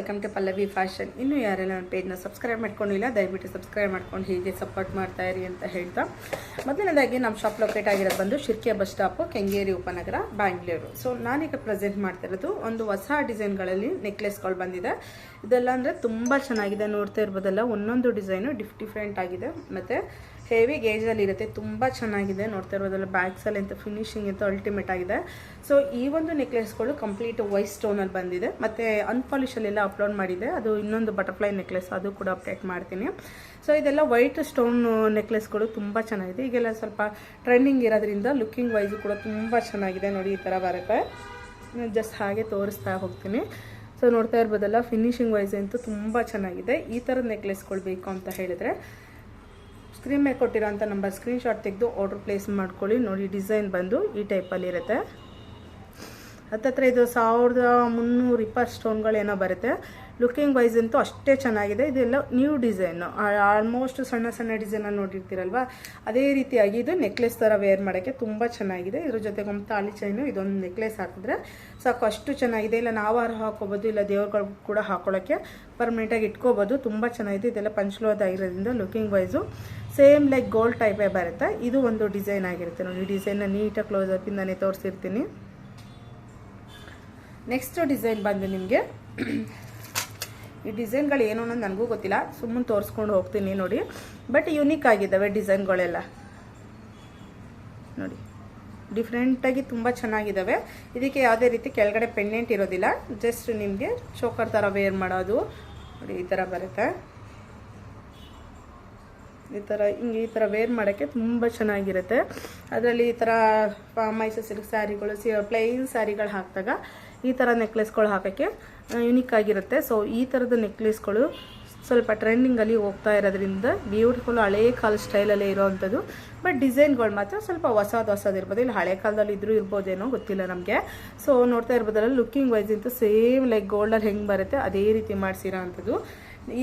Welcome to Pallavi fashion. ಇನ್ನೂ ಯಾರೆಲ್ಲ ನನ್ನ ಪೇಜ್ನ ಸಬ್ಸ್ಕ್ರೈಬ್ ಮಾಡ್ಕೊಂಡಿಲ್ಲ ದಯವಿಟ್ಟು ಸಬ್ಸ್ಕ್ರೈಬ್ ಮಾಡ್ಕೊಂಡು ಹೀಗೆ ಸಪೋರ್ಟ್ ಮಾಡ್ತಾ ಇರಿ ಅಂತ ಹೇಳ್ತಾ, ಮೊದಲನೇದಾಗಿ ನಮ್ಮ ಶಾಪ್ ಲೊಕೇಟ್ ಆಗಿರೋದು ಬಂದು ಶಿರ್ಕೆ ಬಸ್ ಸ್ಟಾಪು, ಕೆಂಗೇರಿ ಉಪನಗರ, ಬ್ಯಾಂಗ್ಳೂರು. ಸೊ ನಾನೀಗ ಪ್ರೆಸೆಂಟ್ ಮಾಡ್ತಿರೋದು ಒಂದು ಹೊಸ ಡಿಸೈನ್ಗಳಲ್ಲಿ ನೆಕ್ಲೆಸ್ಗಳು ಬಂದಿದೆ. ಇದೆಲ್ಲ ಅಂದರೆ ತುಂಬ ಚೆನ್ನಾಗಿದೆ, ನೋಡ್ತಾ ಇರ್ಬೋದಲ್ಲ. ಒಂದೊಂದು ಡಿಸೈನು ಡಿಫ್ರೆಂಟ್ ಆಗಿದೆ ಮತ್ತು ಹೆವಿ ಗೇಜಲ್ಲಿ ಇರುತ್ತೆ. ತುಂಬ ಚೆನ್ನಾಗಿದೆ, ನೋಡ್ತಾ ಇರೋದಲ್ಲ. ಬ್ಯಾಗ್ಸಲ್ಲಿ ಅಂತ ಫಿನಿಶಿಂಗ್ ಅಂತ ಅಲ್ಟಿಮೇಟ್ ಆಗಿದೆ. ಸೊ ಈ ಒಂದು ನೆಕ್ಲೆಸ್ಗಳು ಕಂಪ್ಲೀಟ್ ವೈಟ್ ಸ್ಟೋನಲ್ಲಿ ಬಂದಿದೆ ಮತ್ತು ಅನ್ಪಾಲಿಶಲ್ಲೆಲ್ಲ ಅಪ್ಲೋಡ್ ಮಾಡಿದೆ. ಅದು ಇನ್ನೊಂದು ಬಟರ್ಫ್ಲೈ ನೆಕ್ಲೆಸ್, ಅದು ಕೂಡ ಅಪ್ಡೇಟ್ ಮಾಡ್ತೀನಿ. ಸೊ ಇದೆಲ್ಲ ವೈಟ್ ಸ್ಟೋನ್ ನೆಕ್ಲೆಸ್ಗಳು ತುಂಬ ಚೆನ್ನಾಗಿದೆ. ಈಗೆಲ್ಲ ಸ್ವಲ್ಪ ಟ್ರೆಂಡಿಂಗ್ ಇರೋದ್ರಿಂದ ಲುಕ್ಕಿಂಗ್ ವೈಸು ಕೂಡ ತುಂಬ ಚೆನ್ನಾಗಿದೆ. ನೋಡಿ ಈ ಥರ ಬರುತ್ತೆ. ಜಸ್ಟ್ ಹಾಗೆ ತೋರಿಸ್ತಾ ಹೋಗ್ತೀನಿ. ಸೊ ನೋಡ್ತಾ ಇರ್ಬೋದಲ್ಲ, ಫಿನಿಶಿಂಗ್ ವೈಸ್ ಅಂತೂ ತುಂಬ ಚೆನ್ನಾಗಿದೆ. ಈ ಥರದ ನೆಕ್ಲೆಸ್ಗಳು ಬೇಕು ಅಂತ ಹೇಳಿದರೆ ಸ್ಕ್ರೀನ್ ಮೇಲೆ ಕೊಟ್ಟಿರೋಂಥ ನಂಬರ್ ಸ್ಕ್ರೀನ್ಶಾಟ್ ತೆಗೆದು ಆರ್ಡ್ರ್ ಪ್ಲೇಸ್ ಮಾಡ್ಕೊಳ್ಳಿ. ನೋಡಿ ಡಿಸೈನ್ ಬಂದು ಈ ಟೈಪಲ್ಲಿ ಇರುತ್ತೆ. ಹತ್ತತ್ರ ಇದು 1320 ಸ್ಟೋನ್ಗಳೇನೋ ಬರುತ್ತೆ. ಲುಕ್ಕಿಂಗ್ ವೈಸ್ ಅಂತೂ ಅಷ್ಟೇ ಚೆನ್ನಾಗಿದೆ. ಇದೆಲ್ಲ ನ್ಯೂ ಡಿಸೈನು, ಆಲ್ಮೋಸ್ಟ್ ಸಣ್ಣ ಸಣ್ಣ ಡಿಸೈನಲ್ಲಿ ನೋಡಿರ್ತೀರಲ್ವ, ಅದೇ ರೀತಿಯಾಗಿ ಇದು ನೆಕ್ಲೆಸ್ ಥರ ವೇರ್ ಮಾಡೋಕ್ಕೆ ತುಂಬ ಚೆನ್ನಾಗಿದೆ. ಇದ್ರ ಜೊತೆಗೆ ಒಂದು ತಾಳಿ ಚೈನು, ಇದೊಂದು ನೆಕ್ಲೆಸ್ ಹಾಕಿದ್ರೆ ಸಾಕು, ಅಷ್ಟು ಚೆನ್ನಾಗಿದೆ. ಇಲ್ಲ ನಾವಾರ ಹಾಕೋಬೋದು, ಇಲ್ಲ ದೇವ್ರುಗಳು ಕೂಡ ಹಾಕೊಳ್ಳೋಕ್ಕೆ ಪರ್ಮನೆಂಟಾಗಿ ಇಟ್ಕೋಬೋದು. ತುಂಬ ಚೆನ್ನಾಗಿದೆ. ಇದೆಲ್ಲ ಪಂಚಲೋಹ ಆಗಿರೋದ್ರಿಂದ looking wise same like gold ಟೈಪೇ ಬರುತ್ತೆ. ಇದು ಒಂದು ಡಿಸೈನ್ ಆಗಿರುತ್ತೆ. ನೋಡಿ ಡಿಸೈನ್ನ ನೀಟಾಗಿ ಕ್ಲೋಸಪ್ಪಿಂದನೇ ತೋರಿಸಿರ್ತೀನಿ. ನೆಕ್ಸ್ಟ್ ಡಿಸೈನ್ ಬಂದು ನಿಮಗೆ ಈ ಡಿಸೈನ್ಗಳು ಏನು ಅನ್ನೋದು ನನಗೂ ಗೊತ್ತಿಲ್ಲ, ಸುಮ್ಮನೆ ತೋರಿಸ್ಕೊಂಡು ಹೋಗ್ತೀನಿ. ನೋಡಿ ಬಟ್ ಯುನೀಕ್ ಆಗಿದ್ದಾವೆ ಡಿಸೈನ್ಗಳೆಲ್ಲ. ನೋಡಿ ಡಿಫ್ರೆಂಟಾಗಿ ತುಂಬ ಚೆನ್ನಾಗಿದ್ದಾವೆ. ಇದಕ್ಕೆ ಯಾವುದೇ ರೀತಿ ಕೆಳಗಡೆ ಪೆಂಡೆಂಟ್ ಇರೋದಿಲ್ಲ, ಜಸ್ಟ್ ನಿಮಗೆ ಚೋಕರ್ ಥರ ವೇರ್ ಮಾಡೋದು. ನೋಡಿ ಈ ಥರ ಬರುತ್ತೆ. ಈ ಥರ ವೇರ್ ಮಾಡೋಕ್ಕೆ ತುಂಬ ಚೆನ್ನಾಗಿರುತ್ತೆ. ಅದರಲ್ಲಿ ಈ ಥರ ಮೈಸೂರು ಸಿಲ್ಕ್ ಸ್ಯಾರಿಗಳು, ಪ್ಲೈನ್ ಸ್ಯಾರಿಗಳು ಹಾಕಿದಾಗ ಈ ಥರ ನೆಕ್ಲೆಸ್ಗಳು ಹಾಕೋಕ್ಕೆ ಯುನೀಕ್ ಆಗಿರುತ್ತೆ. ಸೊ ಈ ಥರದ ನೆಕ್ಲೆಸ್ಗಳು ಸ್ವಲ್ಪ ಟ್ರೆಂಡಿಂಗಲ್ಲಿ ಹೋಗ್ತಾ ಇರೋದ್ರಿಂದ ಬ್ಯೂಟಿಫುಲ್ ಹಳೇ ಕಾಲ ಸ್ಟೈಲಲ್ಲೇ ಇರೋವಂಥದ್ದು. ಬಟ್ ಡಿಸೈನ್ಗಳು ಮಾತ್ರ ಸ್ವಲ್ಪ ಹೊಸದಿರ್ಬೋದು. ಇಲ್ಲಿ ಹಳೆ ಕಾಲದಲ್ಲಿ ಇದ್ರೂ ಇರ್ಬೋದೇನೋ ಗೊತ್ತಿಲ್ಲ ನಮಗೆ. ಸೊ ನೋಡ್ತಾ ಇರ್ಬೋದಲ್ಲ, ಲುಕ್ಕಿಂಗ್ ವೈಸ್ ಅಂತೂ ಸೇಮ್ ಲೈಕ್ ಗೋಲ್ಡಲ್ಲಿ ಹೆಂಗೆ ಬರುತ್ತೆ ಅದೇ ರೀತಿ ಮಾಡಿಸಿರೋ ಅಂಥದ್ದು.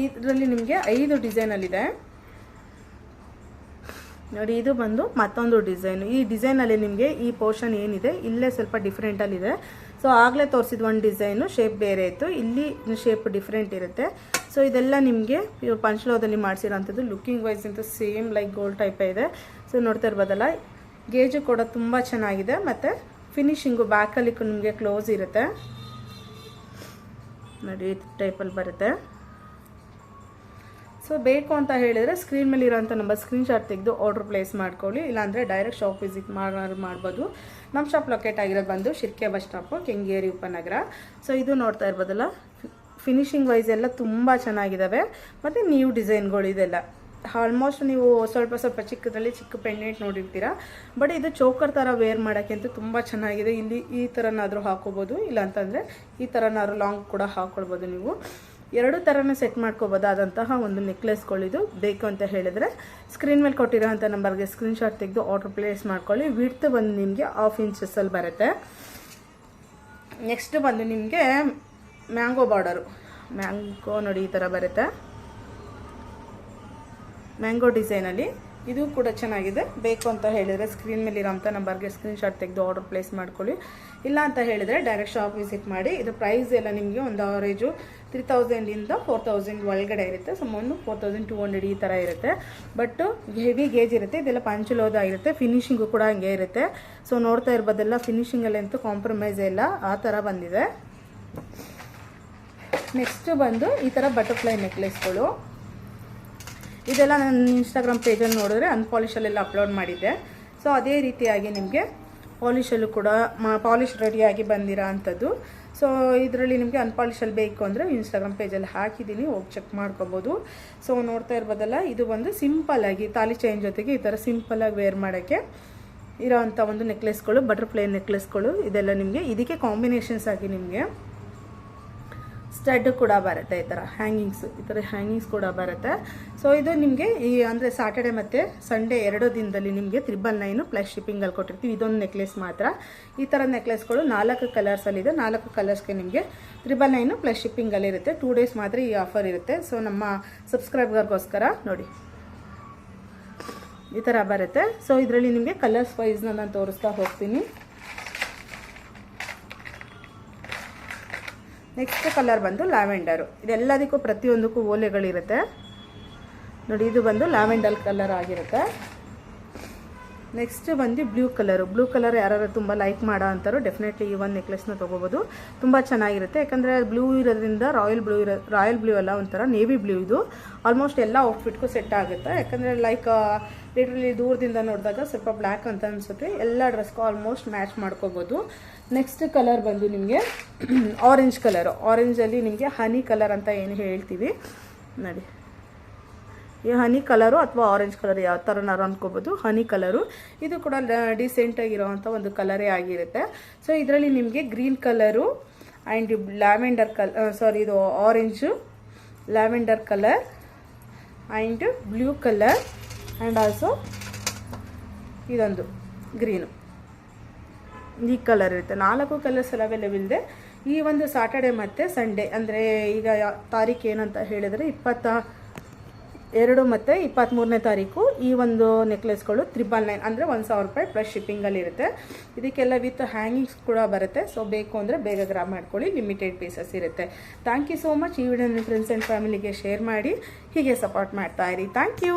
ಇದರಲ್ಲಿ ನಿಮಗೆ 5 ಡಿಸೈನಲ್ಲಿದೆ. ನೋಡಿ ಇದು ಬಂದು ಮತ್ತೊಂದು ಡಿಸೈನು. ಈ ಡಿಸೈನಲ್ಲಿ ನಿಮಗೆ ಈ ಪೋರ್ಷನ್ ಏನಿದೆ ಇಲ್ಲೇ ಸ್ವಲ್ಪ ಡಿಫ್ರೆಂಟಲ್ಲಿದೆ. ಸೊ ಆಗಲೇ ತೋರಿಸಿದ ಒಂದು ಡಿಸೈನು ಶೇಪ್ ಬೇರೆ ಇತ್ತು, ಇಲ್ಲಿ ಶೇಪ್ ಡಿಫ್ರೆಂಟ್ ಇರುತ್ತೆ. ಸೊ ಇದೆಲ್ಲ ನಿಮಗೆ ಪಂಚಲೋಹದಲ್ಲಿ ಮಾಡಿಸಿರೋಂಥದ್ದು. ಲುಕ್ಕಿಂಗ್ ವೈಸ್ ಅಂತೂ ಸೇಮ್ ಲೈಕ್ ಗೋಲ್ಡ್ ಟೈಪೇ ಇದೆ. ಸೊ ನೋಡ್ತಾ ಇರ್ಬೋದಲ್ಲ, ಗೇಜು ಕೂಡ ತುಂಬ ಚೆನ್ನಾಗಿದೆ ಮತ್ತು ಫಿನಿಶಿಂಗು ಬ್ಯಾಕಲ್ಲಿ ನಿಮಗೆ ಕ್ಲೋಸ್ ಇರುತ್ತೆ. ನೋಡಿ ಈ ಟೈಪಲ್ಲಿ ಬರುತ್ತೆ. ಸೊ ಬೇಕು ಅಂತ ಹೇಳಿದರೆ ಸ್ಕ್ರೀನ್ ಮೇಲೆ ಇರೋಂಥ ನಂಬರ್ ಸ್ಕ್ರೀನ್ಶಾಟ್ ತೆಗೆದು ಆರ್ಡ್ರ್ ಪ್ಲೇಸ್ ಮಾಡ್ಕೊಳ್ಳಿ. ಇಲ್ಲಾಂದರೆ ಡೈರೆಕ್ಟ್ ಶಾಪ್ ವಿಸಿಟ್ ಮಾಡ್ಬೋದು. ನಮ್ಮ ಶಾಪ್ ಲೊಕೇಟ್ ಆಗಿರೋದು ಬಂದು ಶಿರ್ಕೆ ಬಸ್ ಸ್ಟಾಪು, ಕೆಂಗೇರಿ ಉಪನಗರ. ಸೊ ಇದು ನೋಡ್ತಾ ಇರ್ಬೋದಲ್ಲ, ಫಿನಿಶಿಂಗ್ ವೈಸ್ ಎಲ್ಲ ತುಂಬ ಚೆನ್ನಾಗಿದ್ದಾವೆ ಮತ್ತು ನ್ಯೂ ಡಿಸೈನ್ಗಳು ಇದೆಲ್ಲ. ಆಲ್ಮೋಸ್ಟ್ ನೀವು ಸ್ವಲ್ಪ ಚಿಕ್ಕದ್ರಲ್ಲಿ ಚಿಕ್ಕ ಪೆಂಡೆಂಟ್ ನೋಡಿರ್ತೀರ. ಬಟ್ ಇದು ಚೋಕರ್ ಥರ ವೇರ್ ಮಾಡೋಕ್ಕೆ ಅಂತೂ ತುಂಬ ಚೆನ್ನಾಗಿದೆ. ಇಲ್ಲಿ ಈ ಥರನಾದರೂ ಹಾಕೋಬೋದು, ಇಲ್ಲಾಂತಂದರೆ ಈ ಥರನಾದ್ರು ಲಾಂಗ್ ಕೂಡ ಹಾಕ್ಕೊಳ್ಬೋದು. ನೀವು ಎರಡು ಥರನೂ ಸೆಟ್ ಮಾಡ್ಕೋಬೋದಾದಂತಹ ಒಂದು ನೆಕ್ಲೆಸ್ಗಳಿದು. ಬೇಕು ಅಂತ ಹೇಳಿದರೆ ಸ್ಕ್ರೀನ್ ಮೇಲೆ ಕೊಟ್ಟಿರೋಂಥ ನಂಬರ್ಗೆ ಸ್ಕ್ರೀನ್ಶಾಟ್ ತೆಗೆದು ಆರ್ಡ್ರ್ ಪ್ಲೇಸ್ ಮಾಡ್ಕೊಳ್ಳಿ. ವಿಡ್ತ್ ಬಂದು ನಿಮಗೆ 1/2 ಇಂಚಸ್ಸಲ್ಲಿ ಬರುತ್ತೆ. ನೆಕ್ಸ್ಟ್ ಬಂದು ನಿಮಗೆ ಮ್ಯಾಂಗೋ ಬಾರ್ಡರು. ಮ್ಯಾಂಗೋ ನೋಡಿ ಈ ಥರ ಬರುತ್ತೆ, ಮ್ಯಾಂಗೋ ಡಿಸೈನಲ್ಲಿ. ಇದು ಕೂಡ ಚೆನ್ನಾಗಿದೆ. ಬೇಕು ಅಂತ ಹೇಳಿದರೆ ಸ್ಕ್ರೀನ್ ಮೇಲೆ ಇರೋಂಥ ನಂಬರ್ಗೆ ಸ್ಕ್ರೀನ್ಶಾಟ್ ತೆಗೆದು ಆರ್ಡರ್ ಪ್ಲೇಸ್ ಮಾಡ್ಕೊಳ್ಳಿ. ಇಲ್ಲ ಅಂತ ಹೇಳಿದರೆ ಡೈರೆಕ್ಟ್ ಶಾಪ್ ವಿಸಿಟ್ ಮಾಡಿ. ಇದು ಪ್ರೈಸ್ ಎಲ್ಲ ನಿಮಗೆ ಒಂದು ಅವರೇಜು 3000ಇಂದ 4000 ಒಳಗಡೆ ಇರುತ್ತೆ. ಸೊ 4200 ಈ ಥರ ಇರುತ್ತೆ. ಬಟ್ ಹೆವಿ ಗೇಜ್ ಇರುತ್ತೆ. ಇದೆಲ್ಲ ಪಂಚಲೋಹ ಇರುತ್ತೆ. ಫಿನಿಶಿಂಗು ಕೂಡ ಹಂಗೆ ಇರುತ್ತೆ. ಸೊ ನೋಡ್ತಾ ಇರ್ಬೋದೆಲ್ಲ, ಫಿನಿಶಿಂಗಲ್ಲಂತೂ ಕಾಂಪ್ರಮೈಸ್ ಇಲ್ಲ, ಆ ಥರ ಬಂದಿದೆ. ನೆಕ್ಸ್ಟ್ ಬಂದು ಈ ಥರ ಬಟರ್ಫ್ಲೈ ನೆಕ್ಲೆಸ್ಗಳು. ಇದೆಲ್ಲ ನನ್ನ ಇನ್ಸ್ಟಾಗ್ರಾಮ್ ಪೇಜಲ್ಲಿ ನೋಡಿದ್ರೆ ಅನ್ಪಾಲಿಶಲ್ಲೆಲ್ಲ ಅಪ್ಲೋಡ್ ಮಾಡಿದ್ದೆ. ಸೊ ಅದೇ ರೀತಿಯಾಗಿ ನಿಮಗೆ ಪಾಲಿಶಲ್ಲೂ ಕೂಡ ಪಾಲಿಶ್ ರೆಡಿಯಾಗಿ ಬಂದಿರೋ ಅಂಥದ್ದು. ಸೊ ಇದರಲ್ಲಿ ನಿಮಗೆ ಅನ್ಪಾಲಿಶಲ್ಲಿ ಬೇಕು ಅಂದರೆ ಇನ್ಸ್ಟಾಗ್ರಾಮ್ ಪೇಜಲ್ಲಿ ಹಾಕಿದ್ದೀನಿ, ಹೋಗಿ ಚೆಕ್ ಮಾಡ್ಕೋಬೋದು. ಸೊ ನೋಡ್ತಾ ಇರ್ಬೋದಲ್ಲ, ಇದು ಒಂದು ಸಿಂಪಲ್ಲಾಗಿ ತಾಲಿ ಚೈನ್ ಜೊತೆಗೆ ಈ ಥರ ಸಿಂಪಲ್ಲಾಗಿ ವೇರ್ ಮಾಡೋಕ್ಕೆ ಇರೋವಂಥ ಒಂದು ನೆಕ್ಲೆಸ್ಗಳು, ಬಟರ್ಫ್ಲೈ ನೆಕ್ಲೆಸ್ಗಳು. ಇದೆಲ್ಲ ನಿಮಗೆ ಇದಕ್ಕೆ ಕಾಂಬಿನೇಷನ್ಸ್ ಆಗಿ ನಿಮಗೆ ಸ್ಟಡ್ ಕೂಡ ಬರುತ್ತೆ. ಈ ಥರ ಹ್ಯಾಂಗಿಂಗ್ಸ್ ಕೂಡ ಬರುತ್ತೆ. ಸೊ ಇದು ನಿಮಗೆ ಅಂದರೆ ಸಾಟರ್ಡೆ ಮತ್ತು ಸಂಡೇ 2 ದಿನದಲ್ಲಿ ನಿಮಗೆ 999 ಪ್ಲಸ್ ಶಿಪ್ಪಿಂಗಲ್ಲಿ ಕೊಟ್ಟಿರ್ತೀವಿ. ಇದೊಂದು ನೆಕ್ಲೆಸ್ ಮಾತ್ರ. ಈ ಥರ ನೆಕ್ಲೆಸ್ಗಳು 4 ಕಲರ್ಸಲ್ಲಿದೆ. 4 ಕಲರ್ಸ್ಗೆ ನಿಮಗೆ 999 ಪ್ಲಸ್ ಶಿಪ್ಪಿಂಗಲ್ಲಿರುತ್ತೆ. 2 ಡೇಸ್ ಮಾತ್ರ ಈ ಆಫರ್ ಇರುತ್ತೆ. ಸೊ ನಮ್ಮ ಸಬ್ಸ್ಕ್ರೈಬರ್ಗೋಸ್ಕರ ನೋಡಿ ಈ ಥರ ಬರುತ್ತೆ. ಸೊ ಇದರಲ್ಲಿ ನಿಮಗೆ ಕಲರ್ಸ್ ವೈಸ್ನ ನಾನು ತೋರಿಸ್ತಾ ಹೋಗ್ತೀನಿ. ನೆಕ್ಸ್ಟ್ ಕಲರ್ ಬಂದು ಲ್ಯಾವೆಂಡರು. ಇದೆಲ್ಲದಕ್ಕೂ ಪ್ರತಿಯೊಂದಕ್ಕೂ ಓಲೆಗಳಿರುತ್ತೆ ನೋಡಿ. ಇದು ಬಂದು ಲ್ಯಾವೆಂಡರ್ ಕಲರ್ ಆಗಿರುತ್ತೆ. ನೆಕ್ಸ್ಟ್ ಬಂದು ಬ್ಲೂ ಕಲರ್ ಯಾರು ತುಂಬ ಲೈಕ್ ಮಾಡೋ ಅಂತಾರೋ ಡೆಫಿನೆಟ್ಲಿ ಈ ಒಂದು ನೆಕ್ಲೆಸ್ನ ತೊಗೋಬೋದು. ತುಂಬ ಚೆನ್ನಾಗಿರುತ್ತೆ. ಯಾಕಂದರೆ ಬ್ಲೂ ಇರೋದ್ರಿಂದ ರಾಯಲ್ ಬ್ಲೂ ಅಲ್ಲ, ಒಂಥರ ನೇವಿ ಬ್ಲೂ. ಇದು ಆಲ್ಮೋಸ್ಟ್ ಎಲ್ಲ ಔಟ್ಫಿಟ್ಗೂ ಸೆಟ್ ಆಗುತ್ತೆ. ಯಾಕಂದರೆ ಲೈಕ್ ಲಿಟ್ರಲಿ ದೂರದಿಂದ ನೋಡಿದಾಗ ಸ್ವಲ್ಪ ಬ್ಲ್ಯಾಕ್ ಅಂತ ಅನಿಸುತ್ತೆ, ಎಲ್ಲ ಡ್ರೆಸ್ಗೂ ಆಲ್ಮೋಸ್ಟ್ ಮ್ಯಾಚ್ ಮಾಡ್ಕೋಬೋದು. ನೆಕ್ಸ್ಟ್ ಕಲರ್ ಬಂದು ನಿಮಗೆ ಆರೆಂಜ್ ಕಲರು. ಆರೆಂಜಲ್ಲಿ ನಿಮಗೆ ಹನಿ ಕಲರ್ ಅಂತ ಏನು ಹೇಳ್ತೀವಿ ನೋಡಿ. ಈ ಹನಿ ಕಲರು ಅಥವಾ ಆರೆಂಜ್ ಕಲರ್ ಯಾವ ಥರನಾರು ಅಂದ್ಕೋಬೋದು. ಹನಿ ಕಲರು ಇದು ಕೂಡ ಡಿಸೆಂಟಾಗಿರೋವಂಥ ಒಂದು ಕಲರೇ ಆಗಿರುತ್ತೆ. ಸೊ ಇದರಲ್ಲಿ ನಿಮಗೆ ಗ್ರೀನ್ ಕಲರು ಆ್ಯಂಡ್ ಲ್ಯಾವೆಂಡರ್ ಇದು orange, lavender colour and blue colour and also ಇದೊಂದು ಗ್ರೀನು, ಈ ಕಲರ್ ಇರುತ್ತೆ. 4 ಕಲರ್ಸ್ ಅವೈಲೇಬಲ್ ಇದೆ. ಈ ಒಂದು ಸಾಟರ್ಡೆ ಮತ್ತು ಸಂಡೇ ಅಂದರೆ ಈಗ ತಾರೀಕು ಏನಂತ ಹೇಳಿದರೆ 22 ಮತ್ತು 23ನೇ ತಾರೀಕು ಈ ಒಂದು ನೆಕ್ಲೆಸ್ಗಳು 999 ಅಂದರೆ 1000 ರೂಪಾಯಿ ಪ್ಲಸ್ ಶಿಪ್ಪಿಂಗಲ್ಲಿ ಇರುತ್ತೆ. ಇದಕ್ಕೆಲ್ಲ ವಿತ್ ಹ್ಯಾಂಗಿಂಗ್ಸ್ ಕೂಡ ಬರುತ್ತೆ. ಸೊ ಬೇಕು ಅಂದರೆ ಬೇಗ ಗ್ರಾಬ್ ಮಾಡ್ಕೊಳ್ಳಿ, ಲಿಮಿಟೆಡ್ ಪೀಸಸ್ ಇರುತ್ತೆ. Thank you so much. ಈ ವಿಡಿಯೋ ನಿಮ್ಮ ಫ್ರೆಂಡ್ಸ್ ಆ್ಯಂಡ್ ಫ್ಯಾಮಿಲಿಗೆ ಶೇರ್ ಮಾಡಿ, ಹೀಗೆ ಸಪೋರ್ಟ್ ಮಾಡ್ತಾ ಇರಿ. Thank you.